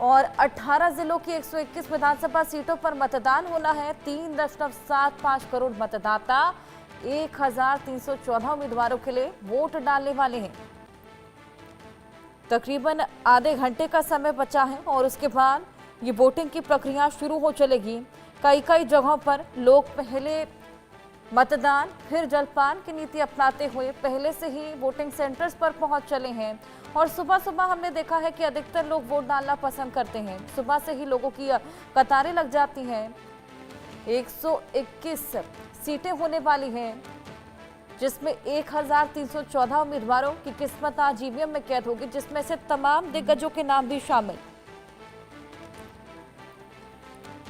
और 18 जिलों की 121 विधानसभा सीटों पर मतदान होना है। 3.75 करोड़ मतदाता 1314 उम्मीदवारों के लिए वोट डालने वाले हैं। तकरीबन आधे घंटे का समय बचा है और उसके बाद ये वोटिंग की प्रक्रिया शुरू हो चलेगी। कई जगहों पर लोग पहले मतदान फिर जलपान की नीति अपनाते हुए पहले से ही वोटिंग सेंटर्स पर पहुंच चले हैं। और सुबह सुबह हमने देखा है कि अधिकतर लोग वोट डालना पसंद करते हैं। सुबह से ही लोगों की कतारें लग जाती हैं। 121 सीटें होने वाली हैं, जिसमें 1314 उम्मीदवारों की किस्मत आज ईवीएम में कैद होगी, जिसमें से तमाम दिग्गजों के नाम भी शामिल।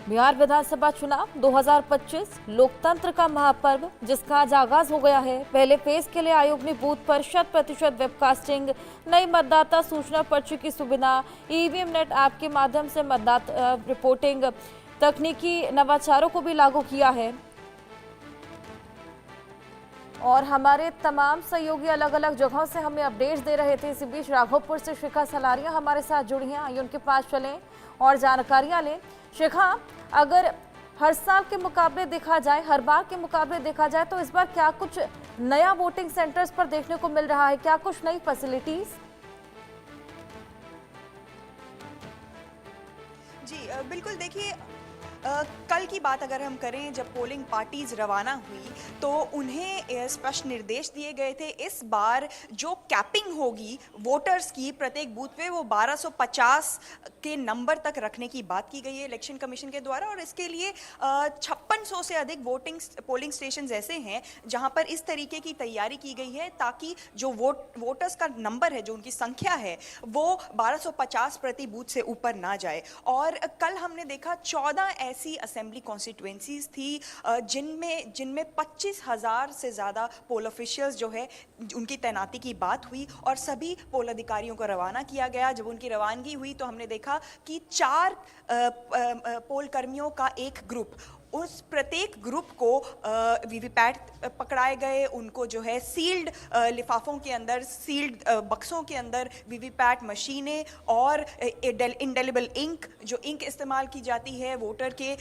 बिहार विधानसभा चुनाव 2025 लोकतंत्र का महापर्व, जिसका आज आगाज हो गया है। पहले फेज के लिए आयोग ने बूथ पर 100% वेबकास्टिंग, नई मतदाता सूचना पर्ची की सुविधा, ईवीएम नेट ऐप के माध्यम से मतदाता रिपोर्टिंग, तकनीकी नवाचारों को भी लागू किया है। और हमारे तमाम सहयोगी अलग अलग जगहों से हमें अपडेट्स दे रहे थे। इसी बीच राघोपुर से शिखा सलारिया हमारे साथ जुड़ी हैं। आइए उनके पास चलें और जानकारियां लें। शिखा, अगर हर साल के मुकाबले देखा जाए, हर बार के मुकाबले देखा जाए, तो इस बार क्या कुछ नया वोटिंग सेंटर्स पर देखने को मिल रहा है? क्या कुछ नई फैसिलिटीज? जी बिल्कुल। देखिए, कल की बात अगर हम करें, जब पोलिंग पार्टीज रवाना हुई तो उन्हें स्पष्ट निर्देश दिए गए थे। इस बार जो कैपिंग होगी वोटर्स की प्रत्येक बूथ पे, वो 1250 के नंबर तक रखने की बात की गई है इलेक्शन कमीशन के द्वारा। और इसके लिए 5600 से अधिक पोलिंग स्टेशन ऐसे हैं जहां पर इस तरीके की तैयारी की गई है, ताकि जो वोटर्स का नंबर है, जो उनकी संख्या है, वो 1250 प्रति बूथ से ऊपर ना जाए। और कल हमने देखा 14 ऐसी असेंबली कॉन्स्टिट्यूएंसीज थी जिनमें 25,000 से ज़्यादा पोल ऑफिशियल्स जो है उनकी तैनाती की बात हुई और सभी पोल अधिकारियों को रवाना किया गया। जब उनकी रवानगी हुई तो हमने देखा कि 4 पोल कर्मियों का एक ग्रुप, उस प्रत्येक ग्रुप को वीवीपैट पकड़ाए गए, उनको जो है सील्ड लिफाफों के अंदर, सील्ड बक्सों के अंदर वीवीपैट मशीनें और इंडेलिबल इंक, जो इंक इस्तेमाल की जाती है वोटर के,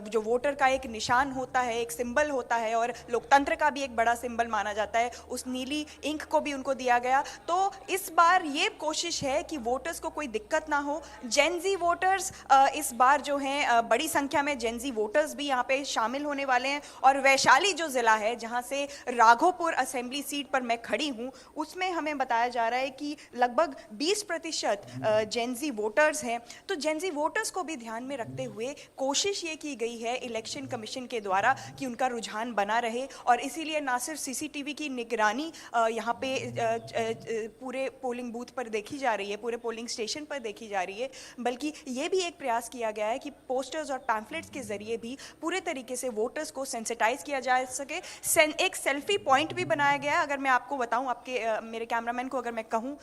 जो वोटर का एक निशान होता है, एक सिंबल होता है और लोकतंत्र का भी एक बड़ा सिंबल माना जाता है, उस नीली इंक को भी उनको दिया गया। तो इस बार ये कोशिश है कि वोटर्स को कोई दिक्कत ना हो। जेनजी वोटर्स इस बार जो हैं, बड़ी संख्या में जेनजी वोटर्स भी यहाँ पे शामिल होने वाले हैं। और वैशाली जो जिला है, जहाँ से राघोपुर असेंबली सीट पर मैं खड़ी हूँ, उसमें हमें बताया जा रहा है कि लगभग 20% जेनजी वोटर्स हैं। तो जेनजी वोटर्स को भी ध्यान में रखते हुए कोशिश ये की गई है इलेक्शन कमीशन के द्वारा कि उनका रुझान बना रहे। और इसीलिए ना सिर्फ सीसीटीवी की निगरानी यहाँ पे पूरे पोलिंग बूथ पर देखी जा रही है, पूरे पोलिंग स्टेशन पर देखी जा रही है, बल्कि ये भी एक प्रयास किया गया है कि पोस्टर्स और पैम्फलेट्स के जरिए भी पूरे तरीके से वोटर्स को सेंसिटाइज किया जा सके। एक सेल्फी पॉइंट भी बनाया गया है। अगर मैं आपको बताऊं, आपके मेरे कैमरामैन को अगर मैं कहूं,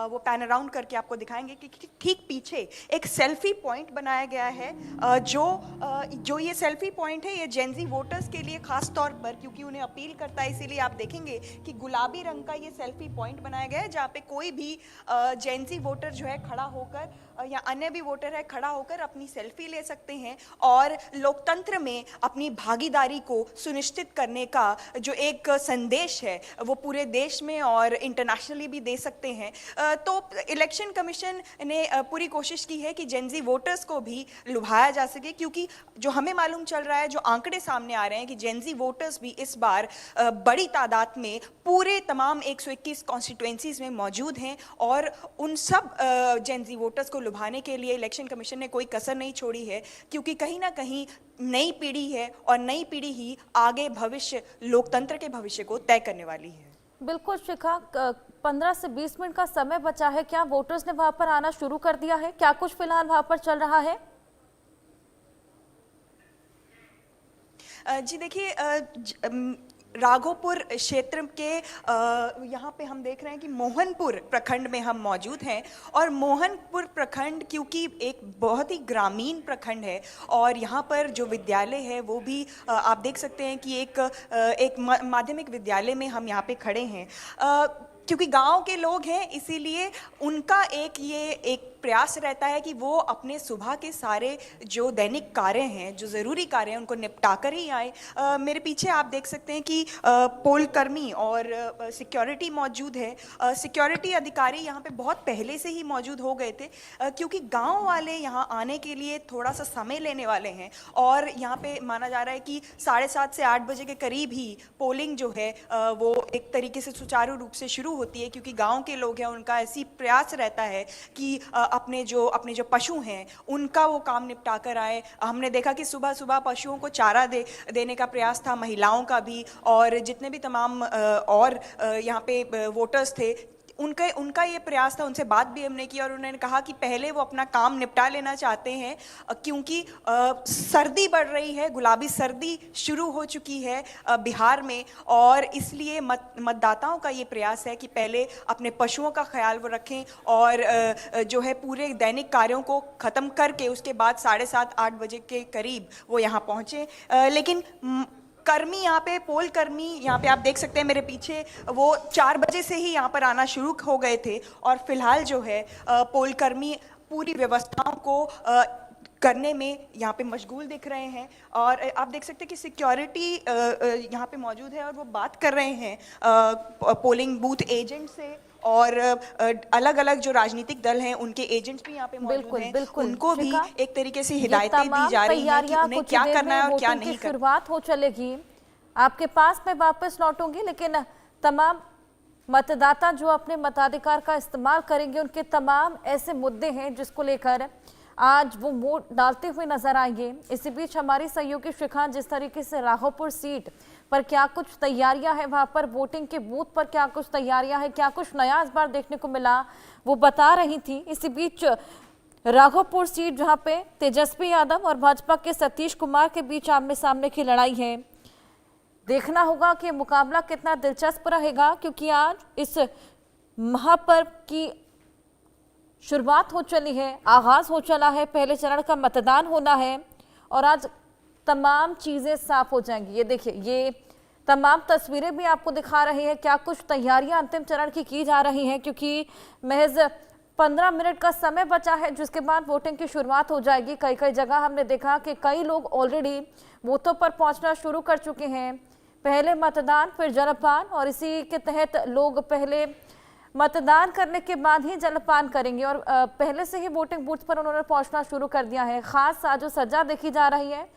वो पैन अराउंड करके आपको दिखाएंगे कि ठीक पीछे एक सेल्फी पॉइंट बनाया गया है। जो ये सेल्फी पॉइंट है, ये जेनजी वोटर्स के लिए खास तौर पर, क्योंकि उन्हें अपील करता है, इसीलिए आप देखेंगे कि गुलाबी रंग का ये सेल्फी पॉइंट बनाया गया है, जहाँ पे कोई भी जेनजी वोटर जो है खड़ा होकर, या अन्य भी वोटर है खड़ा होकर अपनी सेल्फी ले सकते हैं और लोकतंत्र में अपनी भागीदारी को सुनिश्चित करने का जो एक संदेश है वो पूरे देश में और इंटरनेशनली भी दे सकते हैं। तो इलेक्शन कमीशन ने पूरी कोशिश की है कि जेनजी वोटर्स को भी लुभाया जा सके, क्योंकि जो हमें मालूम चल रहा है, जो आंकड़े सामने आ रहे हैं कि जेनजी वोटर्स भी इस बार बड़ी तादाद में पूरे तमाम 121 कॉन्स्टिट्यूएंसीज में मौजूद हैं। और उन सब जेनजी वोटर्स को लुभाने के लिए इलेक्शन कमीशन ने कोई कसर नहीं छोड़ी है, क्योंकि कहीं ना कहीं नई पीढ़ी है और नई पीढ़ी ही आगे भविष्य, लोकतंत्र के भविष्य को तय करने वाली है। बिल्कुल शिखा, 15 से 20 मिनट का समय बचा है। क्या वोटर्स ने वहां पर आना शुरू कर दिया है? क्या कुछ फिलहाल वहां पर चल रहा है? जी देखिए, राघोपुर क्षेत्र के यहाँ पे हम देख रहे हैं कि मोहनपुर प्रखंड में हम मौजूद हैं। और मोहनपुर प्रखंड क्योंकि एक बहुत ही ग्रामीण प्रखंड है और यहाँ पर जो विद्यालय है वो भी आप देख सकते हैं कि एक माध्यमिक विद्यालय में हम यहाँ पे खड़े हैं। क्योंकि गांव के लोग हैं, इसीलिए उनका एक प्रयास रहता है कि वो अपने सुबह के सारे जो दैनिक कार्य हैं, जो ज़रूरी कार्य हैं, उनको निपटा कर ही आए। मेरे पीछे आप देख सकते हैं कि पोल कर्मी और सिक्योरिटी मौजूद है। सिक्योरिटी अधिकारी यहाँ पे बहुत पहले से ही मौजूद हो गए थे, क्योंकि गांव वाले यहाँ आने के लिए थोड़ा सा समय लेने वाले हैं और यहाँ पे माना जा रहा है कि 7:30 से 8 बजे के करीब ही पोलिंग जो है वो एक तरीके से सुचारू रूप से शुरू होती है, क्योंकि गांव के लोग हैं, उनका ऐसी प्रयास रहता है कि अपने जो पशु हैं उनका वो काम निपटा कर आए। हमने देखा कि सुबह सुबह पशुओं को चारा देने का प्रयास था, महिलाओं का भी, और जितने भी तमाम और यहाँ पे वोटर्स थे उनका ये प्रयास था। उनसे बात भी हमने की और उन्होंने कहा कि पहले वो अपना काम निपटा लेना चाहते हैं, क्योंकि सर्दी बढ़ रही है, गुलाबी सर्दी शुरू हो चुकी है बिहार में, और इसलिए मतदाताओं का ये प्रयास है कि पहले अपने पशुओं का ख्याल वो रखें और जो है पूरे दैनिक कार्यों को ख़त्म करके उसके बाद 7:30-8 बजे के करीब वो यहाँ पहुँचे। लेकिन कर्मी यहाँ पे, पोल कर्मी यहाँ पे आप देख सकते हैं मेरे पीछे, वो 4 बजे से ही यहाँ पर आना शुरू हो गए थे और फिलहाल जो है पोल कर्मी पूरी व्यवस्थाओं को करने में यहाँ पे मशगूल दिख रहे हैं। और आप देख सकते हैं कि सिक्योरिटी यहाँ पे मौजूद है और वो बात कर रहे हैं पोलिंग बूथ एजेंट से, और अलग अलग जो राजनीतिक दल हैं उनके एजेंट्स भी यहाँ पे मौजूद हैं। उनको भी एक तरीके से हिदायतें दी जा रही हैं कि उन्हें क्या करना है और क्या नहीं करना। शुरुआत हो चलेगी, आपके पास मैं वापस लौटूंगी, लेकिन तमाम मतदाता जो अपने मताधिकार का इस्तेमाल करेंगे उनके तमाम ऐसे मुद्दे हैं जिसको लेकर आज वो वोट डालते हुए नजर आएंगे। इसी बीच हमारी सहयोगी शिखा जिस तरीके से राघोपुर सीट पर क्या कुछ तैयारियां हैं, वहां पर वोटिंग के बूथ पर क्या कुछ तैयारियां हैं, क्या कुछ नया इस बार देखने को मिला, वो बता रही थी। इसी बीच राघोपुर सीट जहां पे तेजस्वी यादव और भाजपा के सतीश कुमार के बीच आमने सामने की लड़ाई है, देखना होगा कि मुकाबला कितना दिलचस्प रहेगा, क्योंकि आज इस महापर्व की शुरुआत हो चली है, आगाज हो चला है, पहले चरण का मतदान होना है और आज तमाम चीजें साफ हो जाएंगी। ये देखिए, ये तमाम तस्वीरें भी आपको दिखा रही है क्या कुछ तैयारियां अंतिम चरण की जा रही हैं, क्योंकि महज 15 मिनट का समय बचा है जिसके बाद वोटिंग की शुरुआत हो जाएगी। कई कई जगह हमने देखा कि कई लोग ऑलरेडी बूथों पर पहुंचना शुरू कर चुके हैं। पहले मतदान फिर जलपान, और इसी के तहत लोग पहले मतदान करने के बाद ही जलपान करेंगे और पहले से ही वोटिंग बूथ पर उन्होंने पहुंचना शुरू कर दिया है। खास साजो सज्जा देखी जा रही है।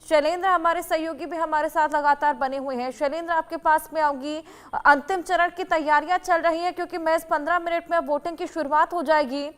शैलेंद्र हमारे सहयोगी भी हमारे साथ लगातार बने हुए हैं। शैलेंद्र, आपके पास में आऊंगी। अंतिम चरण की तैयारियां चल रही हैं क्योंकि महज 15 मिनट में वोटिंग की शुरुआत हो जाएगी।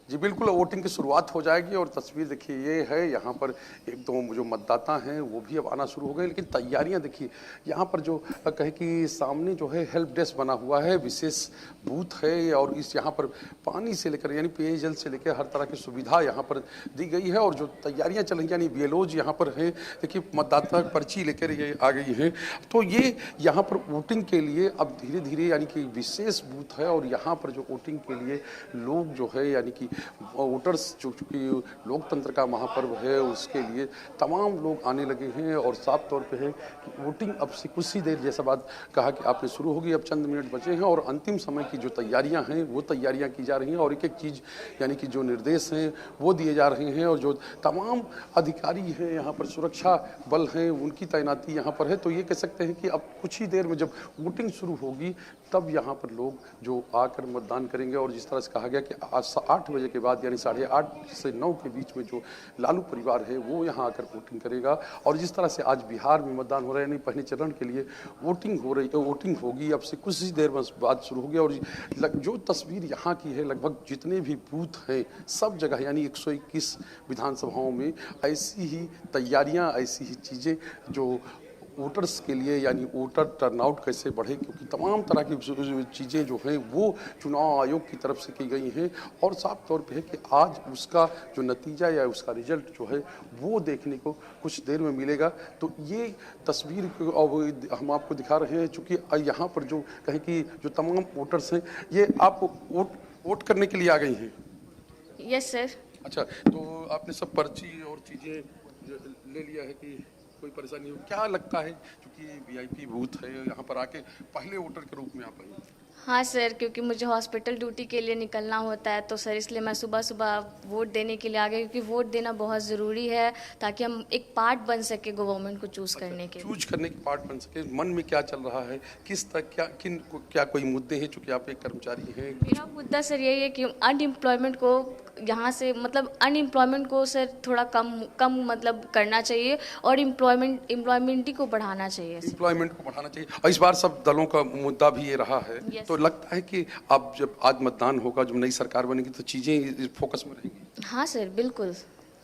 जी बिल्कुल, वोटिंग की शुरुआत हो जाएगी और तस्वीर देखिए ये है, यहाँ पर एक दो जो मतदाता हैं वो भी अब आना शुरू हो गए, लेकिन तैयारियां देखिए यहाँ पर जो कहे कि सामने जो है हेल्प डेस्क बना हुआ है, विशेष बूथ है और इस यहाँ पर पानी से लेकर यानी पेयजल से लेकर हर तरह की सुविधा यहाँ पर दी गई है। और जो तैयारियाँ चल रही यानी BLOज यहाँ पर हैं, देखिए मतदाता पर्ची लेकर ये आ गई है, तो ये यहाँ पर वोटिंग के लिए अब धीरे धीरे यानी कि विशेष बूथ है और यहाँ पर जो वोटिंग के लिए लोग जो है यानी कि वोटर्स, चूंकि लोकतंत्र का महापर्व है उसके लिए तमाम लोग आने लगे हैं और साफ तौर पे है कि वोटिंग अब से कुछ ही देर, जैसा बात कहा कि आपने शुरू होगी, अब चंद मिनट बचे हैं और अंतिम समय की जो तैयारियां हैं वो तैयारियां की जा रही हैं और एक एक चीज़ यानी कि जो निर्देश हैं वो दिए जा रहे हैं और जो तमाम अधिकारी हैं यहाँ पर, सुरक्षा बल हैं, उनकी तैनाती यहाँ पर है। तो ये कह सकते हैं कि अब कुछ ही देर में जब वोटिंग शुरू होगी तब यहाँ पर लोग जो आकर मतदान करेंगे। और जिस तरह से कहा गया कि आज 8 बजे के बाद यानी 8:30 से 9 के बीच में जो लालू परिवार है वो यहाँ आकर वोटिंग करेगा। और जिस तरह से आज बिहार में मतदान हो रहा है, यानी पहले चरण के लिए वोटिंग हो रही है, वोटिंग होगी अब से कुछ ही देर बाद शुरू होगी। और जो तस्वीर यहाँ की है, लगभग जितने भी बूथ हैं सब जगह यानी 121 विधानसभाओं में ऐसी ही तैयारियाँ, ऐसी ही चीज़ें जो वोटर्स के लिए यानी वोटर टर्नआउट कैसे बढ़े, क्योंकि तमाम तरह की चीज़ें जो हैं वो चुनाव आयोग की तरफ से की गई हैं और साफ तौर पे है कि आज उसका जो नतीजा या उसका रिजल्ट जो है वो देखने को कुछ देर में मिलेगा। तो ये तस्वीर हम आपको दिखा रहे हैं, चूँकि यहाँ पर जो कहें कि जो तमाम वोटर्स हैं ये आप वोट करने के लिए आ गई हैं। Yes sir. अच्छा, तो आपने सब पर्ची और चीज़ें ले लिया है कि कोई परेशानी हो? क्या लगता है, क्योंकि VIP बूथ है, यहाँ पर आके पहले वोटर के रूप में आप आई? हाँ सर, क्योंकि मुझे हॉस्पिटल ड्यूटी के लिए निकलना होता है, तो सर इसलिए मैं सुबह सुबह वोट देने के लिए आ गई, क्योंकि वोट देना बहुत ज़रूरी है ताकि हम एक पार्ट बन सके गवर्नमेंट को चूज़ करने के। चूज करने के पार्ट बन सके। मन में क्या चल रहा है, किस तक क्या कोई मुद्दे हैं, चूंकि आप एक कर्मचारी हैं? मेरा मुद्दा सर यही है कि अनएम्प्लॉयमेंट को यहाँ से मतलब अनएम्प्लॉयमेंट को सर थोड़ा कम मतलब करना चाहिए और एम्प्लॉयमेंट को बढ़ाना चाहिए। एम्प्लॉयमेंट को बढ़ाना चाहिए, और इस बार सब दलों का मुद्दा भी ये रहा है। Yes. तो लगता है कि अब जब आज मतदान होगा, जब नई सरकार बनेगी, तो चीजें फोकस में रहेंगी। हाँ सर, बिल्कुल।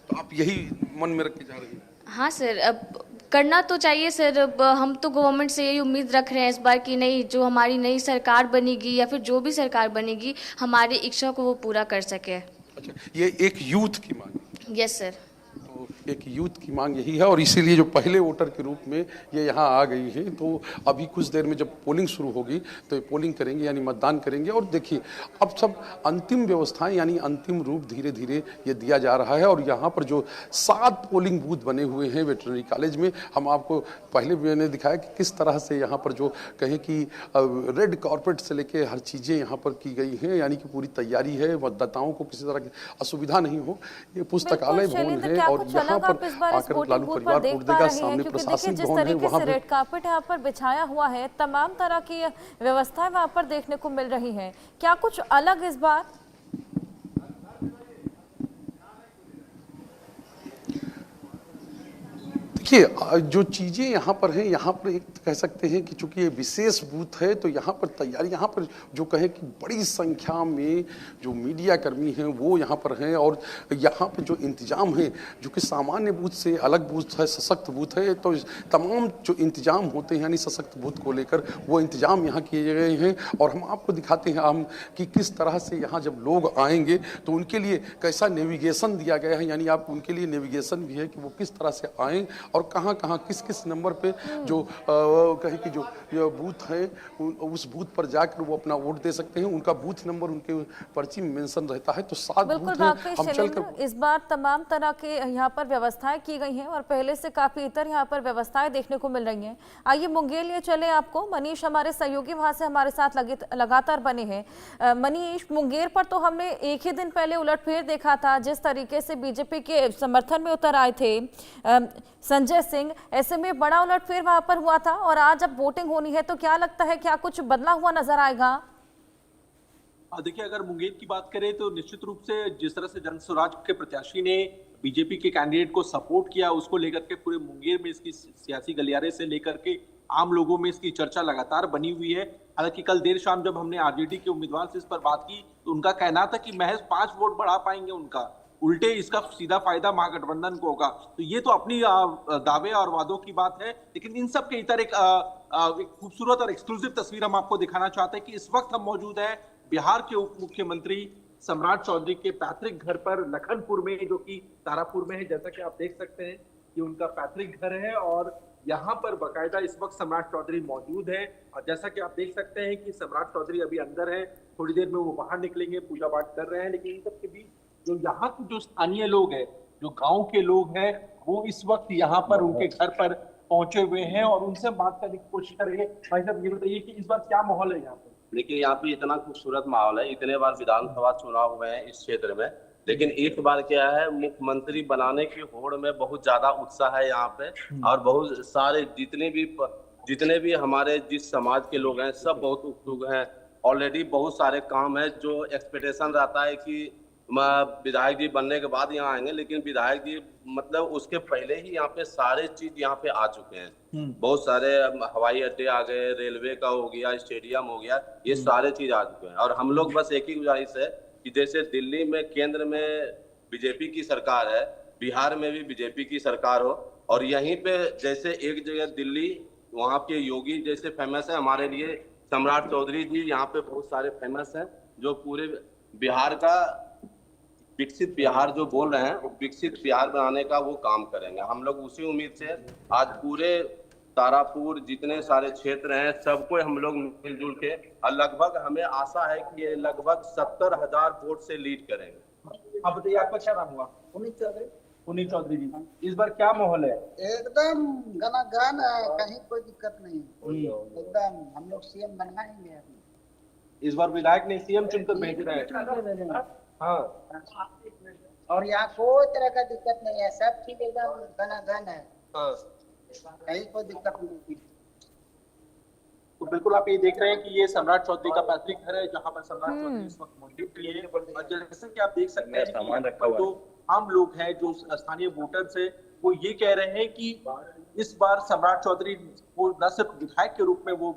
तो आप यही मन में रख के जा रही हैं? हाँ सर, अब करना तो चाहिए सर। अब हम तो गवर्नमेंट से यही उम्मीद रख रहे हैं इस बार कि नहीं, जो हमारी नई सरकार बनेगी या फिर जो भी सरकार बनेगी, हमारी इच्छा को वो पूरा कर सके। अच्छा, ये एक यूथ की मांग है। Yes sir. तो एक यूथ की मांग यही है, और इसीलिए जो पहले वोटर के रूप में ये यहाँ आ गई है। तो अभी कुछ देर में जब पोलिंग शुरू होगी तो ये पोलिंग करेंगे, यानी मतदान करेंगे। और देखिए, अब सब अंतिम व्यवस्थाएं, यानी अंतिम रूप धीरे धीरे ये दिया जा रहा है। और यहाँ पर जो 7 पोलिंग बूथ बने हुए हैं वेटरनरी कॉलेज में, हम आपको पहले भी मैंने दिखाया कि किस तरह से यहाँ पर जो कहें कि रेड कारपेट से लेके हर चीज़ें यहाँ पर की गई हैं, यानी कि पूरी तैयारी है, मतदाताओं को किसी तरह की असुविधा नहीं हो। ये पुस्तकालय भवन है, और यहाँ पर आकर लालू परिवार वोट देगा। सामने प्रशासनिक भवन है, वहाँ रेड कार्पेट यहाँ पर बिछाया हुआ है, तमाम तरह की व्यवस्थाएं वहाँ पर देखने को मिल रही हैं। क्या कुछ अलग इस बार? देखिए, जो चीज़ें यहाँ पर हैं, यहाँ पर एक कह सकते हैं कि चूंकि ये विशेष बूथ है, तो यहाँ पर तैयारी, यहाँ पर जो कहें कि बड़ी संख्या में जो मीडिया कर्मी हैं वो यहाँ पर हैं। और यहाँ पर जो इंतजाम है, जो कि सामान्य बूथ से अलग बूथ है, सशक्त बूथ है, तो तमाम जो इंतजाम होते हैं यानी सशक्त बूथ को लेकर, वो इंतजाम यहाँ किए गए हैं। और हम आपको दिखाते हैं हम कि किस तरह से यहाँ जब लोग आएंगे तो उनके लिए कैसा नेविगेशन दिया गया है, यानी आप उनके लिए नेविगेशन भी है कि वो किस तरह से आएँ और कहाँ कहाँ किस किस नंबर पे जो कहे कि जो बूथ है, उस बूथ पर जाकर वो अपना वोट दे सकते हैं। उनका बूथ नंबर उनके पर्ची में मेंशन रहता है। तो 7 बूथ हैं। हम चलकर इस बार तमाम तरह के यहाँ पर व्यवस्थाएं की गई हैं और पहले से काफी इतर यहाँ पर व्यवस्थाएं देखने को मिल रही हैं। आइए मुंगेर लिए चले आपको। मनीष हमारे सहयोगी वहां से हमारे साथ लगातार बने हैं। मनीष, मुंगेर पर तो हमने एक ही दिन पहले उलटफेर देखा था, जिस तरीके से बीजेपी के समर्थन में उतर आए थे संजय सिंह। ऐसे में बड़ा उलटफेर वहां पर हुआ था, और आज अब वोटिंग होनी है, तो क्या लगता है क्या कुछ बदला हुआ नजर आएगा? देखिए, अगर मुंगेर की बात करें तो निश्चित रूप से जिस तरह से जन स्वराज के प्रत्याशी ने बीजेपी के कैंडिडेट को सपोर्ट किया, उसको लेकर के पूरे मुंगेर में इसकी सियासी गलियारे से लेकर के आम लोगों में इसकी चर्चा लगातार बनी हुई है। हालांकि कल देर शाम जब हमने आरजेडी के उम्मीदवार से इस पर बात की तो उनका कहना था कि महज 5 वोट बढ़ा पाएंगे उनका, उल्टे इसका सीधा फायदा महागठबंधन को होगा। तो ये तो अपनी दावे और वादों की बात है, लेकिन इन सब के इतर एक खूबसूरत और एक्सक्लूसिव तस्वीर हम आपको दिखाना चाहते हैं कि इस वक्त हम मौजूद है बिहार के उप मुख्यमंत्री सम्राट चौधरी के पैतृक घर पर लखनपुर में, जो कि तारापुर में है। जैसा कि आप देख सकते हैं कि उनका पैतृक घर है और यहाँ पर बाकायदा इस वक्त सम्राट चौधरी मौजूद है। और जैसा कि आप देख सकते हैं कि सम्राट चौधरी अभी अंदर है, थोड़ी देर में वो बाहर निकलेंगे, पूजा पाठ कर रहे हैं। लेकिन इन सब के बीच जो यहाँ के जो स्थानीय लोग हैं, जो गांव के लोग हैं, वो इस वक्त यहाँ पर उनके घर पर पहुंचे हुए हैं और उनसे बात करने की कोशिश करेंगे। भाई साहब, ये बताइए कि इस बार क्या माहौल है यहाँ पर? देखिए, यहाँ पे इतना खूबसूरत माहौल है, इतने बार विधानसभा चुनाव हुए हैं इस क्षेत्र में, लेकिन एक बार क्या है, मुख्यमंत्री बनाने की होड़ में बहुत ज्यादा उत्साह है यहाँ पे। और बहुत सारे जितने भी हमारे जिस समाज के लोग हैं, सब बहुत उत्सुक हैं। ऑलरेडी बहुत सारे काम है, जो एक्सपेक्टेशन रहता है कि विधायक जी बनने के बाद यहाँ आएंगे, लेकिन विधायक जी मतलब उसके पहले ही यहाँ पे सारे चीज यहाँ पे आ चुके हैं। बहुत सारे हवाई अड्डे आ गए, रेलवे का हो गया, स्टेडियम हो गया, ये सारे चीज आ चुके हैं। और हम लोग बस एक ही गुजारिश है कि जैसे दिल्ली में केंद्र में बीजेपी की सरकार है, बिहार में भी बीजेपी की सरकार हो। और यहीं पे जैसे एक जगह दिल्ली, वहाँ के योगी जैसे फेमस है, हमारे लिए सम्राट चौधरी जी यहाँ पे बहुत सारे फेमस हैं, जो पूरे बिहार का विकसित बिहार जो बोल रहे हैं, वो विकसित बिहार बनाने का वो काम करेंगे। हम लोग उसी उम्मीद से आज पूरे तारापुर जितने सारे क्षेत्र हैं, सबको हम लोग मिलजुल के, और लगभग हमें आशा है कि ये लगभग 70,000 वोट से लीड करेंगे। आप बताइए, आपका क्या नाम हुआ? पुनीत चौधरी जी, इस बार क्या माहौल है? एकदम घना है, कहीं कोई दिक्कत नहीं, एकदम हम लोग सीएम बनाएंगे। इस बार विधायक ने सीएम चुनकर भेज रहे हैं। हाँ, और यहाँ कोई तरह का दिक्कत नहीं है, सब ठीक एकदम घन है, हाँ। कहीं कोई दिक्कत नहीं। तो बिल्कुल आप ये देख रहे हैं कि ये सम्राट चौधरी का पैतृक घर है, जहाँ पर सम्राट चौधरी इस वक्त मौजूद है। और जैसे कि आप देख सकते हैं सामान कि रखा हुआ है। जो आम लोग हैं, जो स्थानीय वोटर्स है, वो ये कह रहे हैं कि इस बार सम्राट चौधरी को न सिर्फ विधायक के रूप में वो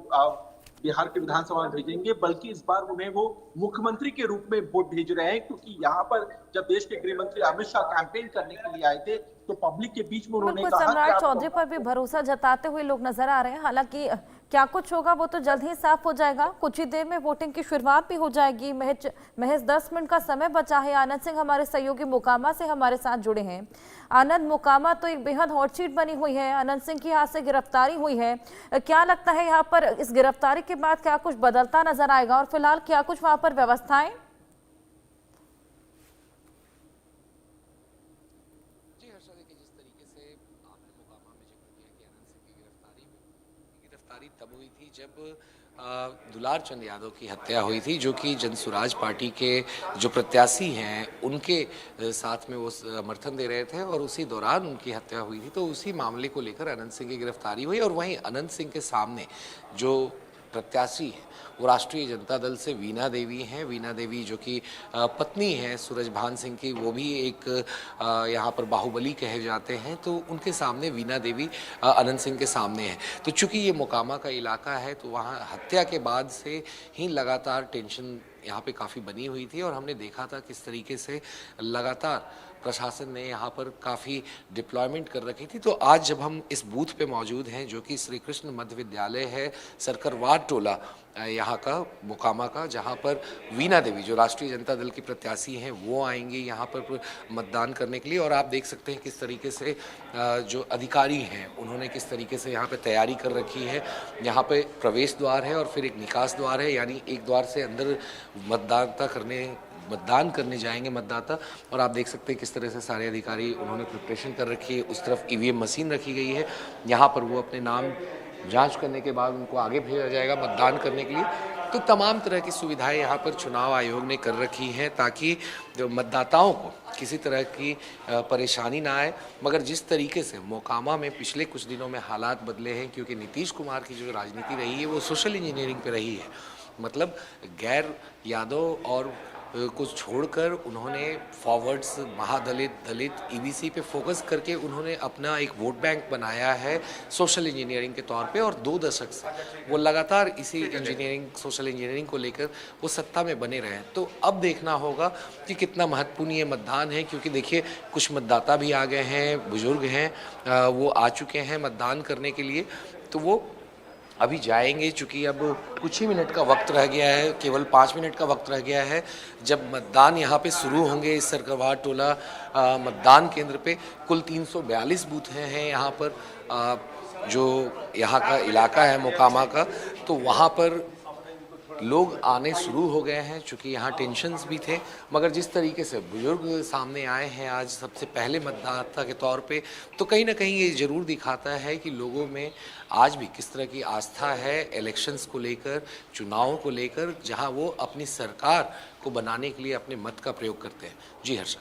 बिहार के विधानसभा में भेजेंगे, बल्कि इस बार उन्हें वो मुख्यमंत्री के रूप में वोट भेज रहे हैं, क्योंकि यहाँ पर जब देश के गृह मंत्री अमित शाह कैंपेन करने के लिए आए थे तो पब्लिक के बीच में उन्होंने बिल्कुल कहा कि सम्राट आप चौधरी पर भी भरोसा जताते हुए लोग नजर आ रहे हैं। हालांकि क्या कुछ होगा वो तो जल्द ही साफ हो जाएगा। कुछ ही देर में वोटिंग की शुरुआत भी हो जाएगी। महज 10 मिनट का समय बचा है। आनंद सिंह हमारे सहयोगी मोकामा से हमारे साथ जुड़े हैं। आनंद, मोकामा तो एक बेहद हॉट सीट बनी हुई है। आनंद सिंह की यहाँ से गिरफ्तारी हुई है, क्या लगता है यहाँ पर इस गिरफ्तारी के बाद क्या कुछ बदलता नजर आएगा और फिलहाल क्या कुछ वहां पर व्यवस्थाएं? गिरफ्तारी तब हुई थी जब दुलार चंद यादव की हत्या हुई थी, जो कि जनसुराज पार्टी के जो प्रत्याशी हैं उनके साथ में वो समर्थन दे रहे थे और उसी दौरान उनकी हत्या हुई थी। तो उसी मामले को लेकर अनंत सिंह की गिरफ्तारी हुई और वहीं अनंत सिंह के सामने जो प्रत्याशी है वो राष्ट्रीय जनता दल से वीणा देवी हैं। वीणा देवी जो कि पत्नी है सूरजभान सिंह की, वो भी एक यहाँ पर बाहुबली कहे जाते हैं। तो उनके सामने वीणा देवी अनंत सिंह के सामने है। तो चूंकि ये मोकामा का इलाका है तो वहाँ हत्या के बाद से ही लगातार टेंशन यहाँ पे काफ़ी बनी हुई थी और हमने देखा था किस तरीके से लगातार प्रशासन ने यहाँ पर काफ़ी डिप्लॉयमेंट कर रखी थी। तो आज जब हम इस बूथ पे मौजूद हैं, जो कि श्री कृष्ण मध्य विद्यालय है, सरकरवार टोला यहाँ का, मोकामा का, जहाँ पर वीणा देवी जो राष्ट्रीय जनता दल की प्रत्याशी हैं वो आएंगी यहाँ पर मतदान करने के लिए। और आप देख सकते हैं किस तरीके से जो अधिकारी हैं उन्होंने किस तरीके से यहाँ पे तैयारी कर रखी है। यहाँ पे प्रवेश द्वार है और फिर एक निकास द्वार है, यानी एक द्वार से अंदर मतदान करने जाएंगे मतदाता। और आप देख सकते हैं किस तरह से सारे अधिकारी उन्होंने प्रिपरेशन कर रखी है। उस तरफ ईवीएम मशीन रखी गई है, यहाँ पर वो अपने नाम जांच करने के बाद उनको आगे भेजा जाएगा मतदान करने के लिए। तो तमाम तरह की सुविधाएं यहाँ पर चुनाव आयोग ने कर रखी हैं ताकि मतदाताओं को किसी तरह की परेशानी ना आए। मगर जिस तरीके से मोकामा में पिछले कुछ दिनों में हालात बदले हैं, क्योंकि नीतीश कुमार की जो राजनीति रही है वो सोशल इंजीनियरिंग पे रही है, मतलब गैर यादव और को छोड़कर उन्होंने फॉरवर्ड्स, महादलित, दलित, ईबीसी पे फोकस करके उन्होंने अपना एक वोट बैंक बनाया है सोशल इंजीनियरिंग के तौर पे। और 2 दशक से वो लगातार इसी सोशल इंजीनियरिंग को लेकर वो सत्ता में बने रहे हैं। तो अब देखना होगा कि कितना महत्वपूर्ण ये मतदान है, क्योंकि देखिए कुछ मतदाता भी आ गए हैं, बुजुर्ग हैं, वो आ चुके हैं मतदान करने के लिए। तो वो अभी जाएंगे, चूँकि अब कुछ ही मिनट का वक्त रह गया है, केवल 5 मिनट का वक्त रह गया है जब मतदान यहाँ पे शुरू होंगे। इस सरकरवार टोला मतदान केंद्र पे कुल 342 बूथ हैं यहाँ पर, जो यहाँ का इलाका है मोकामा का। तो वहाँ पर लोग आने शुरू हो गए हैं, चूँकि यहाँ टेंशन्स भी थे। मगर जिस तरीके से बुजुर्ग सामने आए हैं आज सबसे पहले मतदाता के तौर पे, तो कहीं ना कहीं ये ज़रूर दिखाता है कि लोगों में आज भी किस तरह की आस्था है इलेक्शंस को लेकर, चुनावों को लेकर, जहाँ वो अपनी सरकार को बनाने के लिए अपने मत का प्रयोग करते हैं। जी हर्षा।